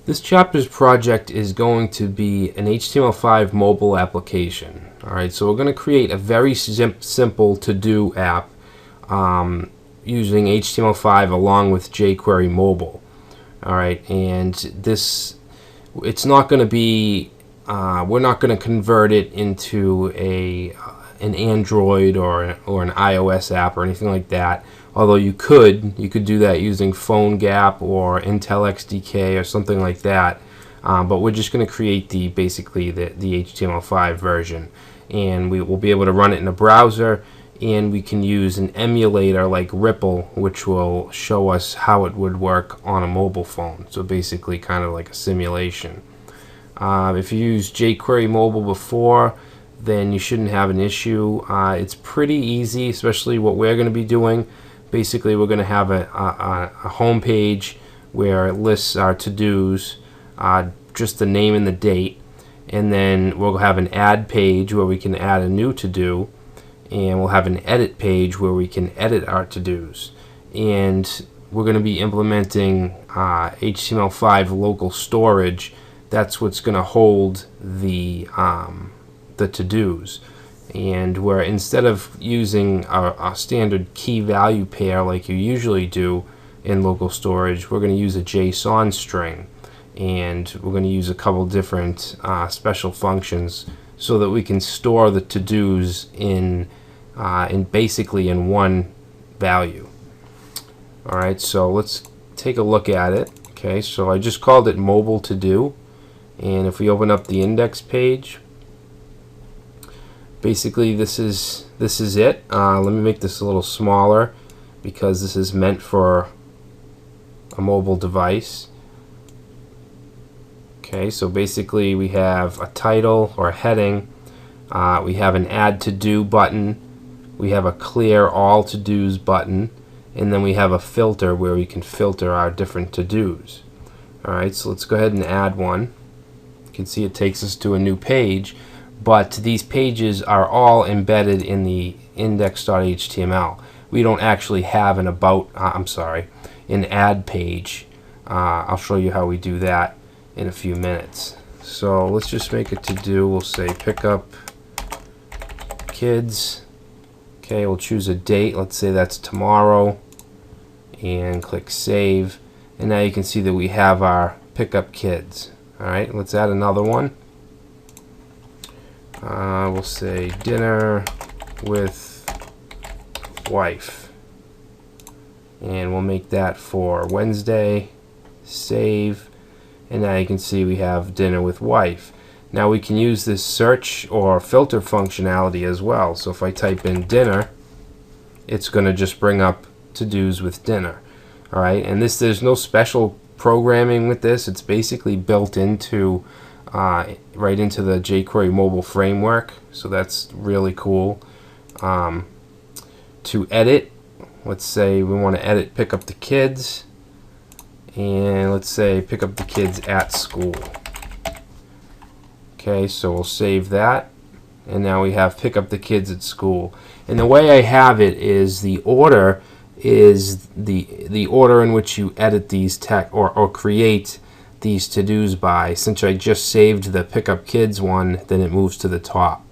This chapter's project is going to be an HTML5 mobile application. Alright, so we're going to create a very simple to-do app using HTML5 along with Jquery Mobile. Alright, and this, it's not going to be, we're not going to convert it into an Android or an iOS app or anything like that. Although you could do that using PhoneGap or Intel XDK or something like that. But we're just going to create basically the HTML5 version, and we will be able to run it in a browser, and we can use an emulator like Ripple, which will show us how it would work on a mobile phone. So basically kind of like a simulation. If you used Jquery Mobile before, then you shouldn't have an issue. It's pretty easy, especially what we're going to be doing. Basically, we're going to have a home page where it lists our to-dos, just the name and the date, and then we'll have an add page where we can add a new to-do, and we'll have an edit page where we can edit our to-dos. And we're going to be implementing HTML5 local storage. That's what's going to hold the to-dos. And where instead of using a standard key value pair like you usually do in local storage, we're going to use a JSON string, and we're going to use a couple different special functions so that we can store the to-dos in basically in one value. Alright, so let's take a look at it. Okay, so I just called it mobile to-do, and if we open up the index page, basically this is it. Let me make this a little smaller because this is meant for a mobile device. Okay, so basically we have a title or a heading, we have an add to do button, we have a clear all to dos button, and then we have a filter where we can filter our different to dos. Alright, so let's go ahead and add one. You can see it takes us to a new page. But these pages are all embedded in the index.html. We don't actually have an an add page. I'll show you how we do that in a few minutes. So let's just make it to do. We'll say pick up kids. Okay, we'll choose a date. Let's say that's tomorrow, and click save. And now you can see that we have our pick up kids. All right, let's add another one. We'll say dinner with wife, and we'll make that for Wednesday. Save, and now you can see we have dinner with wife. Now we can use this search or filter functionality as well. So if I type in dinner, it's going to just bring up to-dos with dinner. Alright, and there's no special programming with this. It's basically built into right into the Jquery Mobile framework, so that's really cool. To edit, let's say we want to edit pick up the kids, and let's say pick up the kids at school. Okay, so we'll save that, and now we have pick up the kids at school. And the way I have it is the order is the order in which you edit these or create these to-dos by. Since I just saved the pick up kids one, then it moves to the top.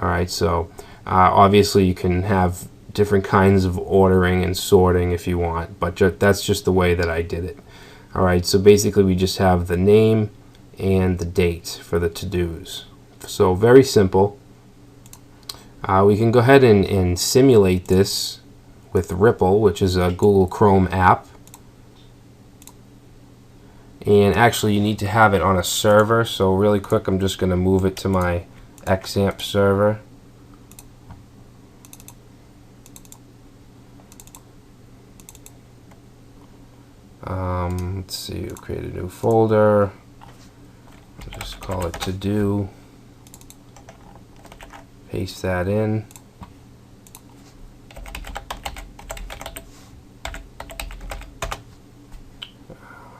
Alright, so obviously you can have different kinds of ordering and sorting if you want, but that's just the way that I did it. Alright, so basically we just have the name and the date for the to-dos. So very simple. We can go ahead and simulate this with Ripple, which is a Google Chrome app. And actually you need to have it on a server, so really quick I'm just going to move it to my XAMPP server. Let's see, we'll create a new folder. I'll just call it to do. Paste that in.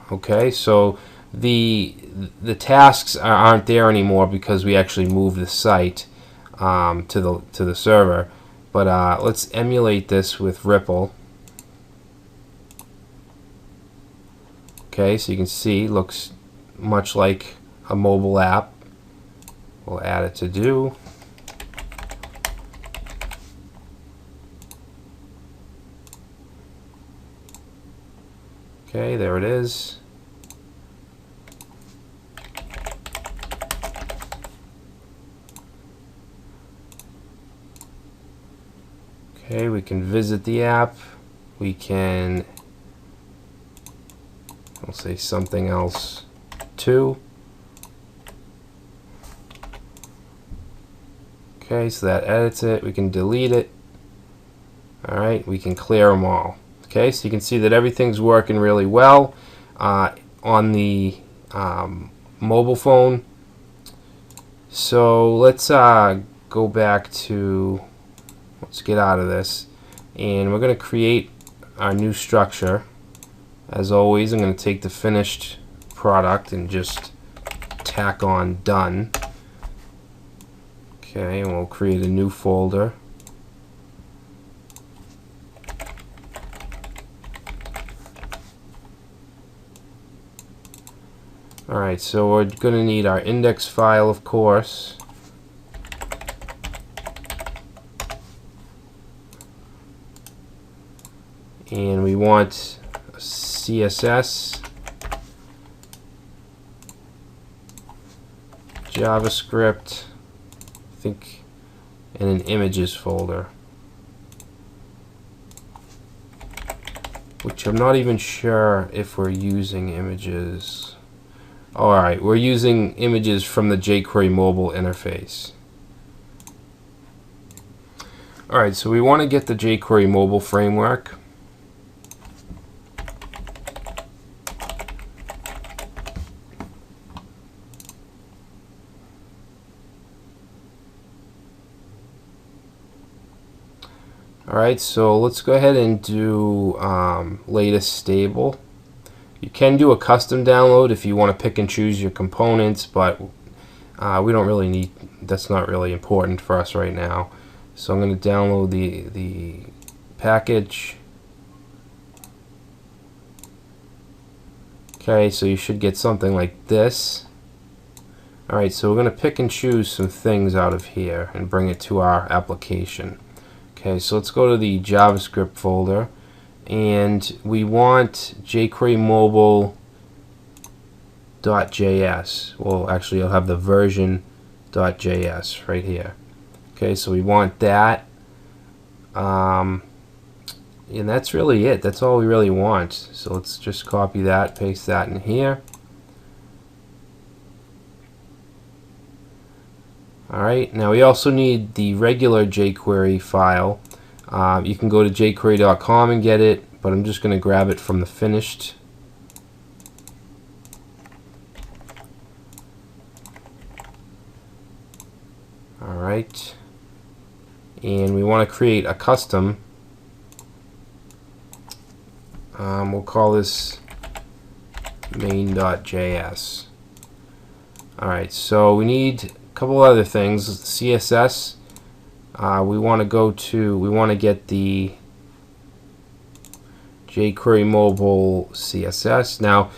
Okay, so the tasks aren't there anymore because we actually moved the site to the server. But let's emulate this with Ripple. Okay, so you can see looks much like a mobile app. We'll add it to do. Okay, there it is. Okay, we can visit the app. We can, I'll say something else too. Okay, so that edits it. We can delete it. Alright, we can clear them all. Okay, so you can see that everything's working really well on the mobile phone. So let's go back to, let's get out of this, and we're going to create our new structure. As always, I'm going to take the finished product and just tack on done. Okay, and we'll create a new folder. Alright, so we're going to need our index file, of course. And we want a CSS, JavaScript, I think, and an images folder, which I'm not even sure if we're using images. Alright, we're using images from the Jquery Mobile interface. Alright, so we want to get the Jquery Mobile framework. Alright, so let's go ahead and do latest stable. You can do a custom download if you want to pick and choose your components, but we don't really need, that's not really important for us right now. So I'm going to download the package. Okay, so you should get something like this. Alright, so we're going to pick and choose some things out of here and bring it to our application. Okay, so let's go to the JavaScript folder, and we want Jquery Mobile.js. Well, actually, I'll have the version.js right here. Okay, so we want that, and that's really it. That's all we really want. So let's just copy that, paste that in here. Alright, now we also need the regular jQuery file. You can go to jquery.com and get it, but I'm just going to grab it from the finished. Alright, and we want to create a custom. We'll call this main.js. Alright, so we need couple other things. CSS, we want to get the Jquery Mobile CSS. Now,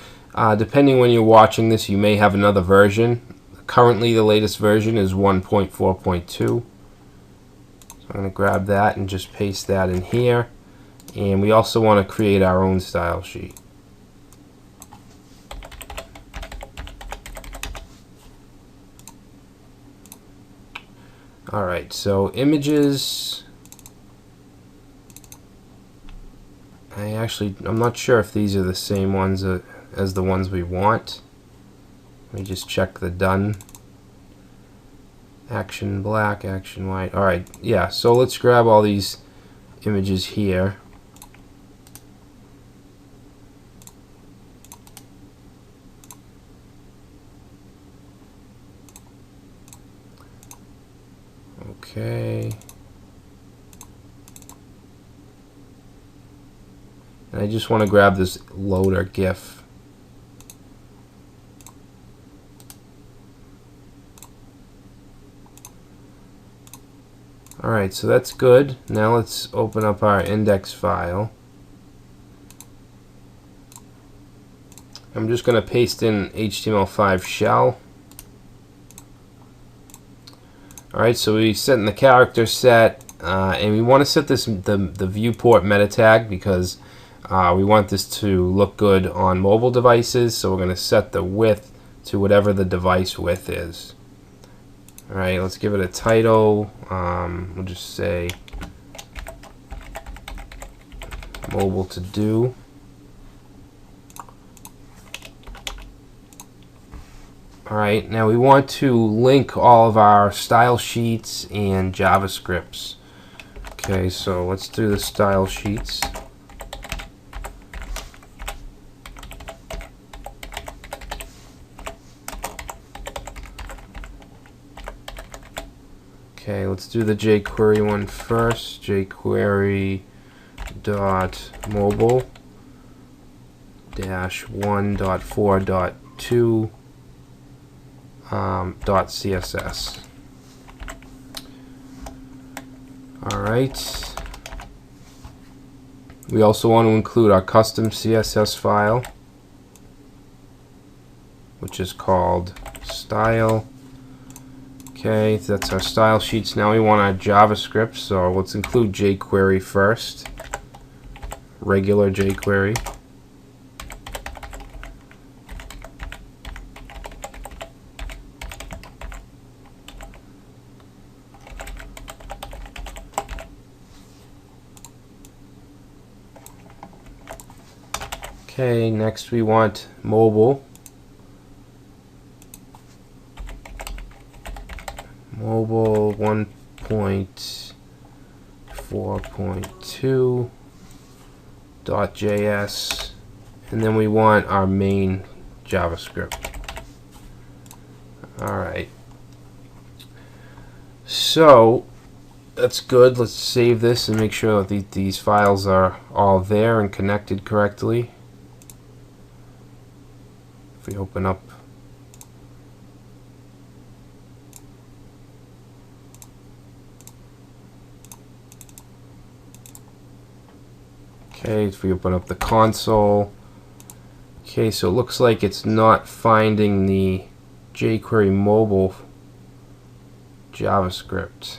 depending when you're watching this, you may have another version. Currently, the latest version is 1.4.2. So I'm going to grab that and just paste that in here. And we also want to create our own style sheet. Alright, so images, I'm not sure if these are the same ones as the ones we want. Let me just check the done. Action black, action white. Alright, yeah, so let's grab all these images here. Okay. And I just want to grab this loader GIF. Alright, so that's good. Now let's open up our index file. I'm just going to paste in HTML5 shell. Alright, so we set in the character set, and we want to set this the viewport meta tag because we want this to look good on mobile devices, so we're going to set the width to whatever the device width is. Alright, let's give it a title. We'll just say mobile to do. Alright, now we want to link all of our style sheets and JavaScripts. Okay, so let's do the style sheets. Okay, let's do the jQuery one first. jQuery dot mobile dash 1.4.2 .css. Alright. We also want to include our custom CSS file, which is called style. Okay, that's our style sheets. Now we want our JavaScript, so let's include jQuery first. Regular jQuery. Okay, next we want mobile. Mobile 1.4.2.js, and then we want our main JavaScript. Alright, so that's good. Let's save this and make sure that these files are all there and connected correctly. If we open up if we open up the console, okay, so it looks like it's not finding the jQuery mobile JavaScript.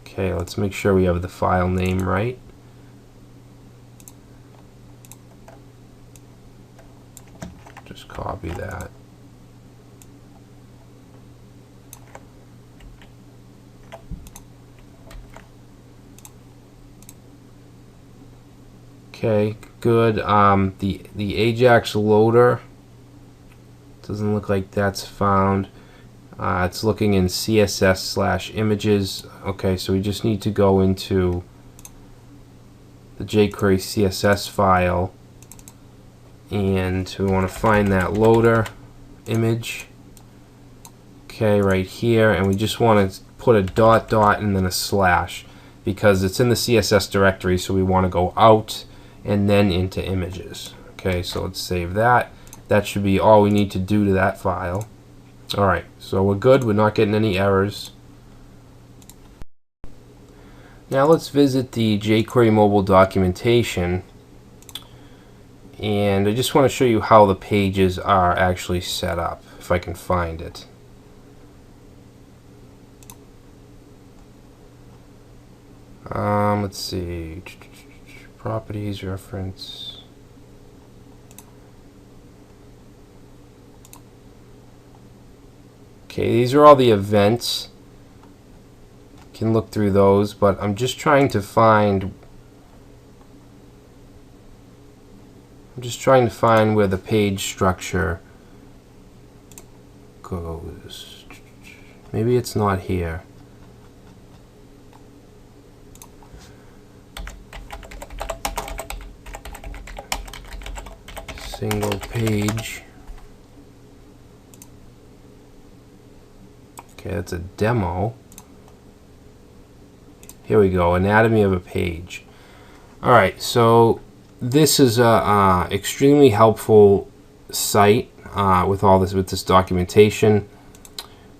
Okay, let's make sure we have the file name right. Just copy that. Okay, good. The Ajax Loader doesn't look like that's found. It's looking in CSS/images. Okay, so we just need to go into the jQuery CSS file, and we want to find that loader image. Okay, right here, and we just want to put a dot and then a slash because it's in the CSS directory, so we want to go out and then into images. Okay, so let's save that. That should be all we need to do to that file. Alright, so we're good. We're not getting any errors. Now let's visit the jQuery mobile documentation, and I just want to show you how the pages are actually set up, if I can find it. Let's see. Properties, reference. Okay, these are all the events. You can look through those, but I'm just trying to find where the page structure goes. Maybe it's not here. Single page. Okay, that's a demo. Here we go, anatomy of a page. Alright, so this is a extremely helpful site with this documentation.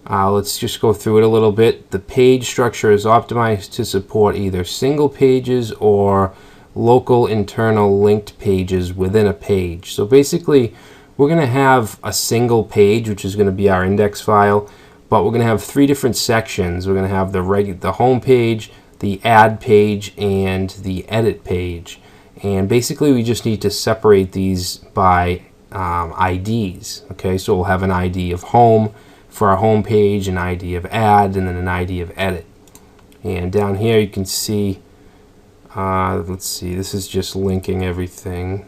Let's just go through it a little bit. The page structure is optimized to support either single pages or local internal linked pages within a page. So basically, we're going to have a single page, which is going to be our index file, but we're going to have three different sections. We're going to have the home page, the add page, and the edit page. And basically, we just need to separate these by IDs. Okay, so we'll have an ID of home for our home page, an ID of add, and then an ID of edit. And down here you can see, let's see, this is just linking everything.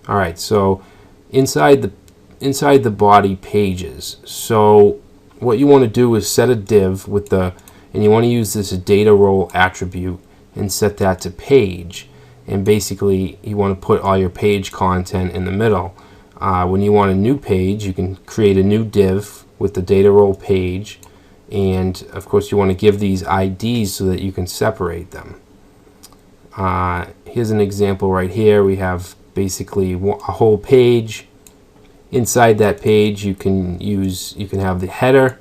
Alright, so inside the body pages, so what you want to do is set a div with and you want to use this data role attribute and set that to page. And basically you want to put all your page content in the middle. When you want a new page, you can create a new div with the data role page, and of course you want to give these IDs so that you can separate them. Here's an example right here. We have basically a whole page. Inside that page you can have the header,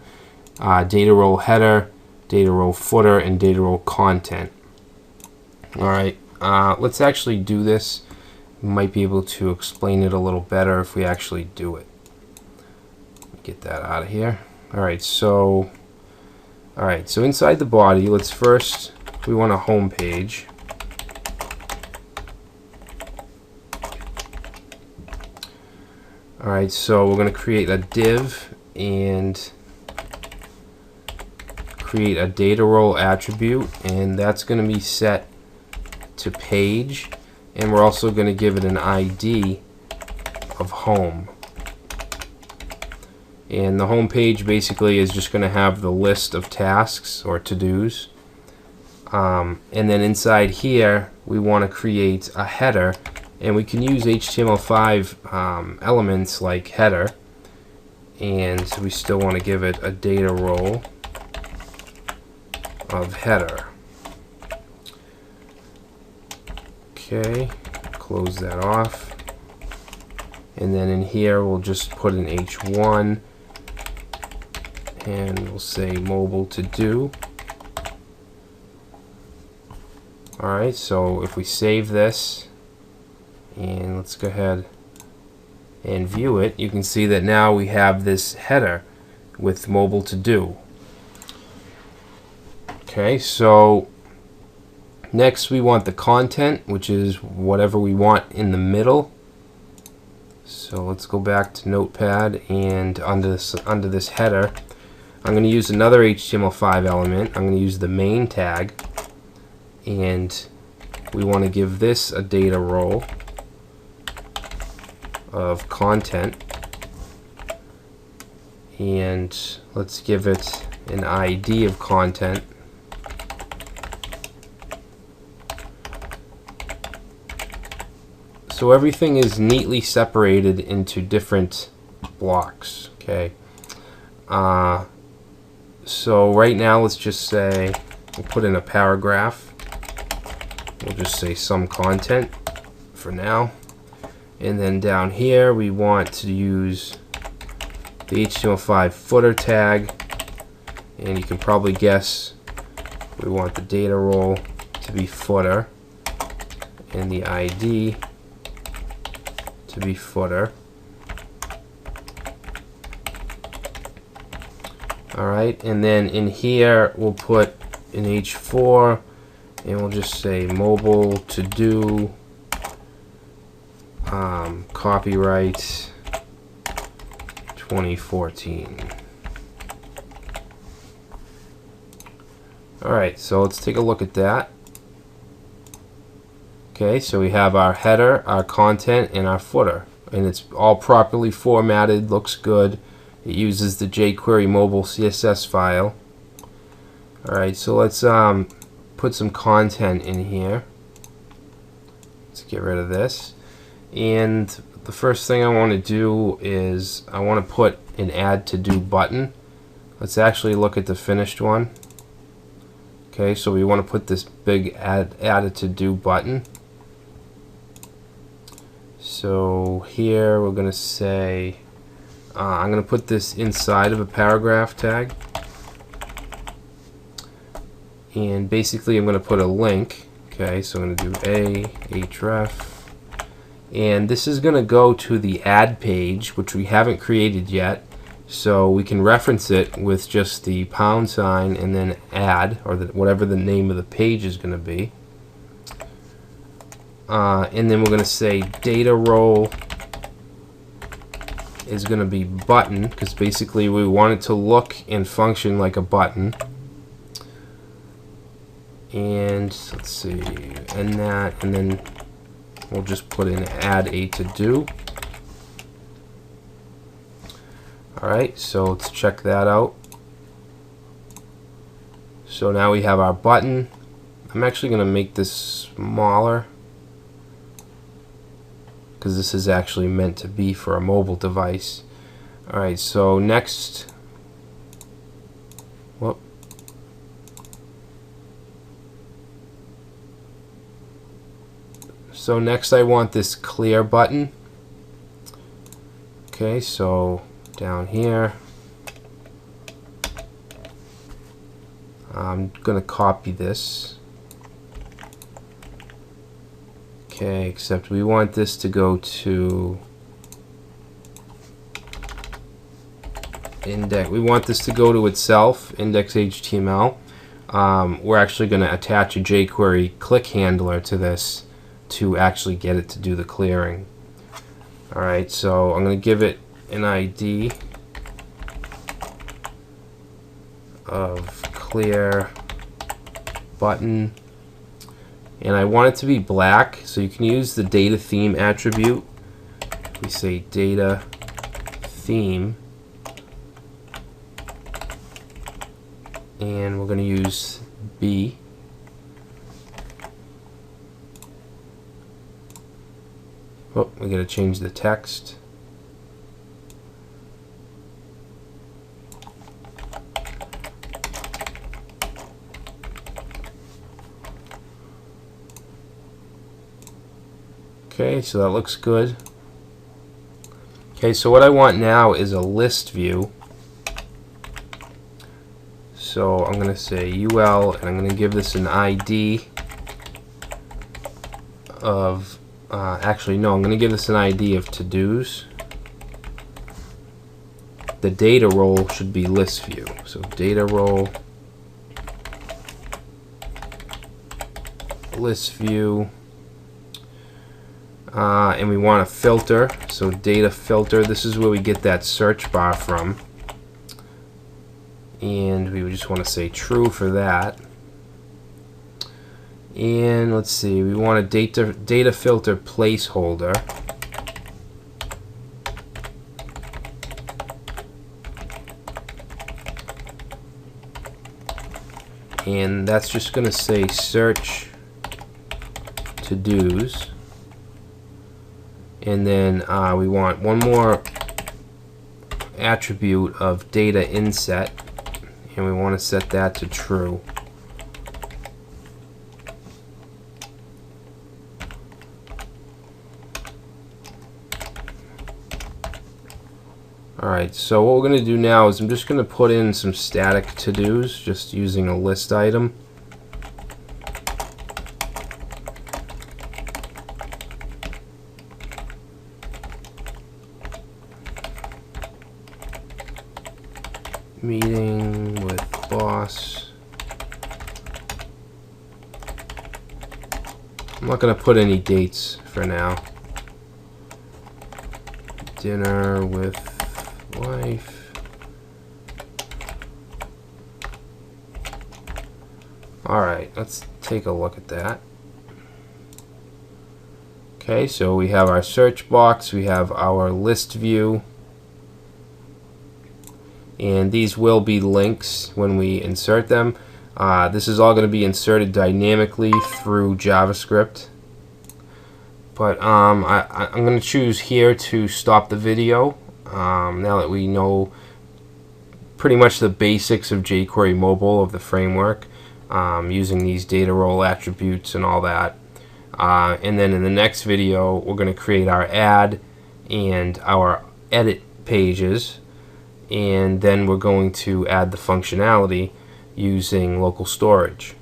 data role header, data role footer, and data role content. Alright, let's actually do this. We might be able to explain it a little better if we actually do it. Get that out of here. Alright, so inside the body, we want a home page. Alright, so we're going to create a div and create a data role attribute, and that's going to be set to page, and we're also going to give it an ID of home. And the home page basically is just going to have the list of tasks or to-dos. And then inside here we want to create a header, and we can use HTML5 elements like header, and we still want to give it a data role of header. Okay, close that off, and then in here we'll just put an H1 and we'll say mobile to do. Alright, so if we save this and let's go ahead and view it, you can see that now we have this header with mobile to do. Okay, so next we want the content, which is whatever we want in the middle. So let's go back to Notepad, and under this header I'm going to use another HTML5 element. I'm going to use the main tag, and we want to give this a data role of content, and let's give it an ID of content. So everything is neatly separated into different blocks. Okay. So right now let's just say we'll put in a paragraph. We'll just say some content for now. And then down here we want to use the HTML5 footer tag, and you can probably guess we want the data role to be footer and the ID to be footer. Alright, and then in here we'll put an H4 and we'll just say mobile to do copyright 2014. Alright, so let's take a look at that. Okay, so we have our header, our content, and our footer, and it's all properly formatted, looks good. It uses the Jquery Mobile Css file. Alright, so let's put some content in here. Let's get rid of this. And the first thing I want to do is I want to put an add to do button. Let's actually look at the finished one. Okay, so we want to put this big add to do button. So here we're going to say I'm going to put this inside of a paragraph tag, and basically I'm going to put a link, Okay, so I'm going to do href, and this is going to go to the add page, which we haven't created yet, so we can reference it with just the pound sign and then add, or whatever the name of the page is going to be. And then we're going to say data role is going to be button, because basically we want it to look and function like a button. And let's see, and that, and then we'll just put in add a to do. Alright, so let's check that out. So now we have our button. I'm actually going to make this smaller, because this is actually meant to be for a mobile device. Alright, so next, whoop. So next I want this clear button. Okay, so down here, I'm gonna copy this. Okay, except we want this to go to index. We want this to go to itself, index.html. We're actually going to attach a jQuery click handler to this to actually get it to do the clearing. Alright, so I'm going to give it an ID of clear button, and I want it to be black, so you can use the data theme attribute. We say data theme, and we're going to use B. Oh, we got to change the text. Okay, so that looks good. Okay, so what I want now is a list view. So I'm going to say UL, and I'm going to give this an ID of actually, no, I'm going to give this an ID of to-dos. The data role should be list view. So data role, list view, and we want a filter. So data filter, this is where we get that search bar from. And we would just want to say true for that. And let's see, we want a data filter placeholder. And that's just going to say search to-dos. And then we want one more attribute of data inset, and we want to set that to true. Alright, so what we're going to do now is I'm just going to put in some static to-dos, just using a list item. Meeting with boss. I'm not going to put any dates for now. Dinner with wife. Alright, let's take a look at that. Okay, so we have our search box, we have our list view, and these will be links when we insert them. This is all going to be inserted dynamically through JavaScript. But I'm going to choose here to stop the video. Now that we know pretty much the basics of jQuery Mobile, of the framework, using these data role attributes and all that. And then in the next video, we're going to create our add and our edit pages. And then we're going to add the functionality using local storage.